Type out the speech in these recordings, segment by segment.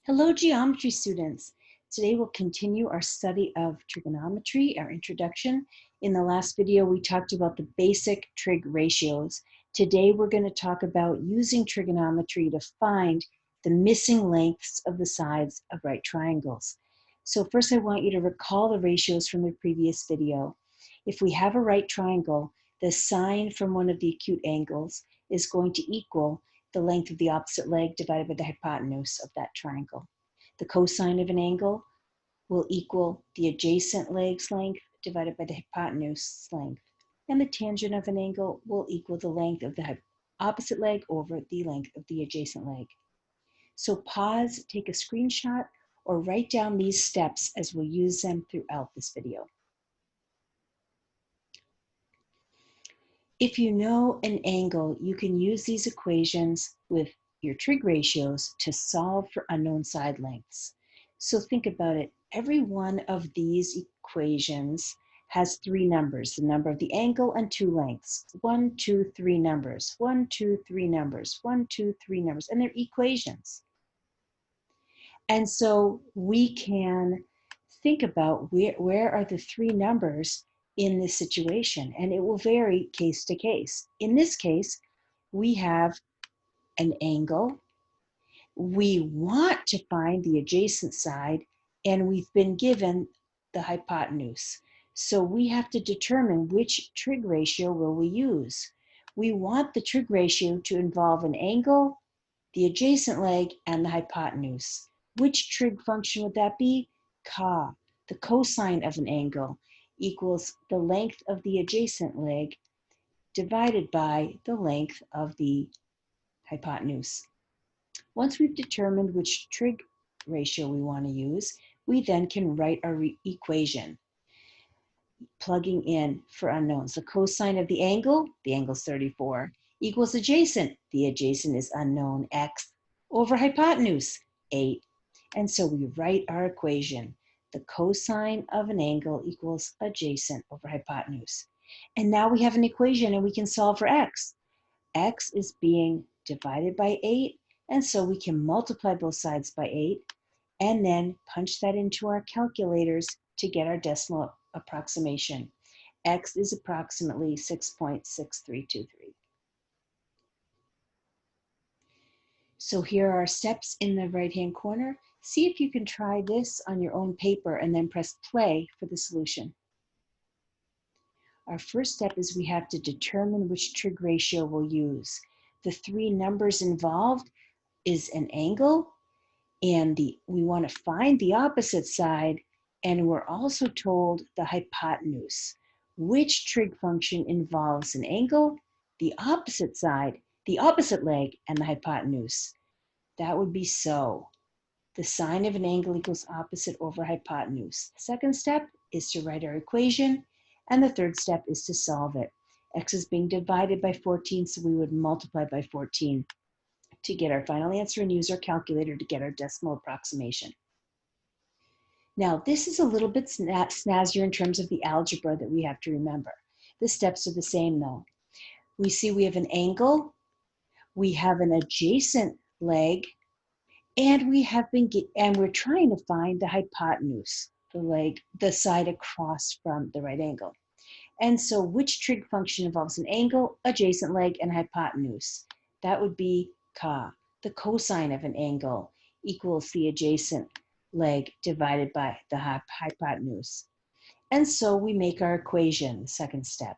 Hello, geometry students. Today we'll continue our study of trigonometry, our introduction. In the last video, we talked about the basic trig ratios. Today, we're going to talk about using trigonometry to find the missing lengths of the sides of right triangles. So first, I want you to recall the ratios from the previous video. If we have a right triangle, the sine from one of the acute angles is going to equal the length of the opposite leg divided by the hypotenuse of that triangle. The cosine of an angle will equal the adjacent leg's length divided by the hypotenuse length. And the tangent of an angle will equal the length of the opposite leg over the length of the adjacent leg. So pause, take a screenshot, or write down these steps as we'll use them throughout this video. If you know an angle, you can use these equations with your trig ratios to solve for unknown side lengths. So think about it. Every one of these equations has three numbers, the number of the angle and two lengths. 1, 2, 3 numbers, 1, 2, 3 numbers, 1, 2, 3 numbers, and they're equations. And so we can think about where are the three numbers in this situation, and it will vary case to case. In this case, we have an angle. We want to find the adjacent side, and we've been given the hypotenuse. So we have to determine which trig ratio will we use. We want the trig ratio to involve an angle, the adjacent leg, and the hypotenuse. Which trig function would that be? Ca. The cosine of an angle equals the length of the adjacent leg divided by the length of the hypotenuse. Once we've determined which trig ratio we want to use, we then can write our equation, plugging in for unknowns. The cosine of the angle's 34, equals adjacent. The adjacent is unknown, x, over hypotenuse, 8. And so we write our equation. The cosine of an angle equals adjacent over hypotenuse. And now we have an equation and we can solve for x. X is being divided by 8, and so we can multiply both sides by 8 and then punch that into our calculators to get our decimal approximation. X is approximately 6.6323. So here are our steps in the right-hand corner. See if you can try this on your own paper and then press play for the solution. Our first step is we have to determine which trig ratio we'll use. The three numbers involved is an angle, and we want to find the opposite side, and we're also told the hypotenuse. Which trig function involves an angle, the opposite side, the opposite leg, and the hypotenuse? That would be so. The sine of an angle equals opposite over hypotenuse. The second step is to write our equation, and the third step is to solve it. X is being divided by 14, so we would multiply by 14 to get our final answer and use our calculator to get our decimal approximation. Now, this is a little bit snazzier in terms of the algebra that we have to remember. The steps are the same though. We see we have an angle, we have an adjacent leg, and we're trying to find the hypotenuse, the leg, the side across from the right angle. And so which trig function involves an angle, adjacent leg, and hypotenuse? That would be ca. The cosine of an angle equals the adjacent leg divided by the hypotenuse. And so we make our equation, the second step.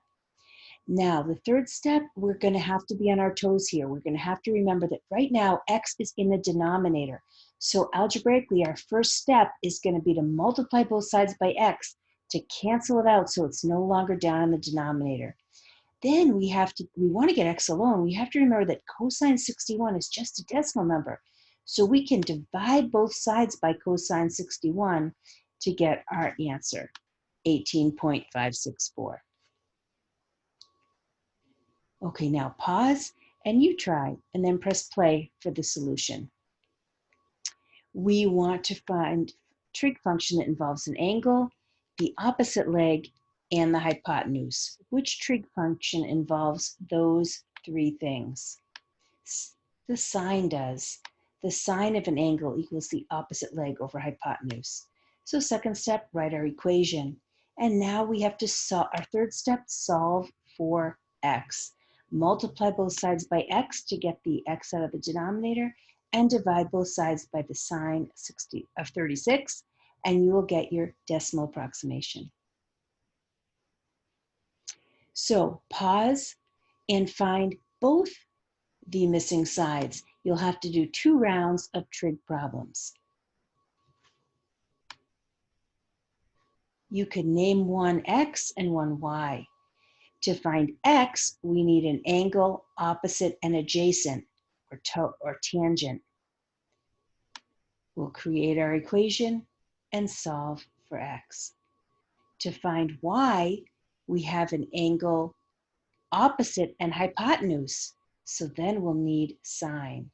Now, the third step, we're going to have to be on our toes here. We're going to have to remember that right now, x is in the denominator. So algebraically, our first step is going to be to multiply both sides by x to cancel it out so it's no longer down in the denominator. Then we want to get x alone. We have to remember that cosine 61 is just a decimal number. So we can divide both sides by cosine 61 to get our answer, 18.564. Okay, now pause and you try and then press play for the solution. We want to find trig function that involves an angle, the opposite leg, and the hypotenuse. Which trig function involves those three things? The sine does. the sine of an angle equals the opposite leg over hypotenuse. So second step, write our equation. And now we have to solve, our third step, solve for x. Multiply both sides by x to get the x out of the denominator, and divide both sides by the sine of 36, and you will get your decimal approximation. So pause and find both the missing sides. You'll have to do 2 rounds of trig problems. You could name one x and one y. To find x, we need an angle, opposite, and adjacent, or tangent. We'll create our equation and solve for x. To find y, we have an angle, opposite, and hypotenuse. So then we'll need sine.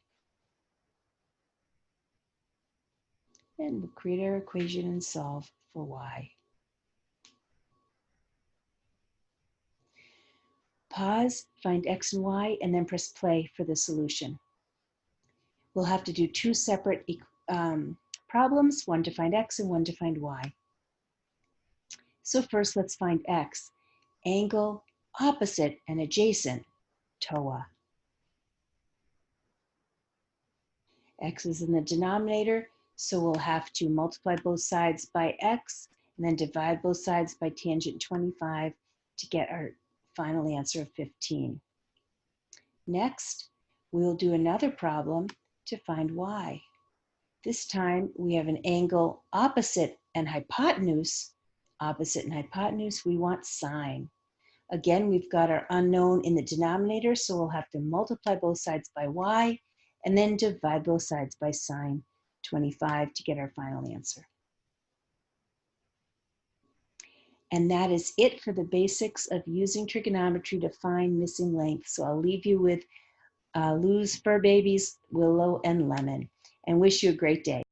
And we'll create our equation and solve for y. Pause, find x and y, and then press play for the solution. We'll have to do 2 separate problems, one to find x and one to find y. So first, let's find x. Angle, opposite, and adjacent, TOA. X is in the denominator, so we'll have to multiply both sides by x, and then divide both sides by tangent 25 to get our final answer of 15. Next, we'll do another problem to find y. This time we have an angle, opposite, and hypotenuse. Opposite and hypotenuse, we want sine. Again, we've got our unknown in the denominator, so we'll have to multiply both sides by y, and then divide both sides by sine 25 to get our final answer. And that is it for the basics of using trigonometry to find missing length. So I'll leave you with Lou's Fur Babies, Willow and Lemon, and wish you a great day.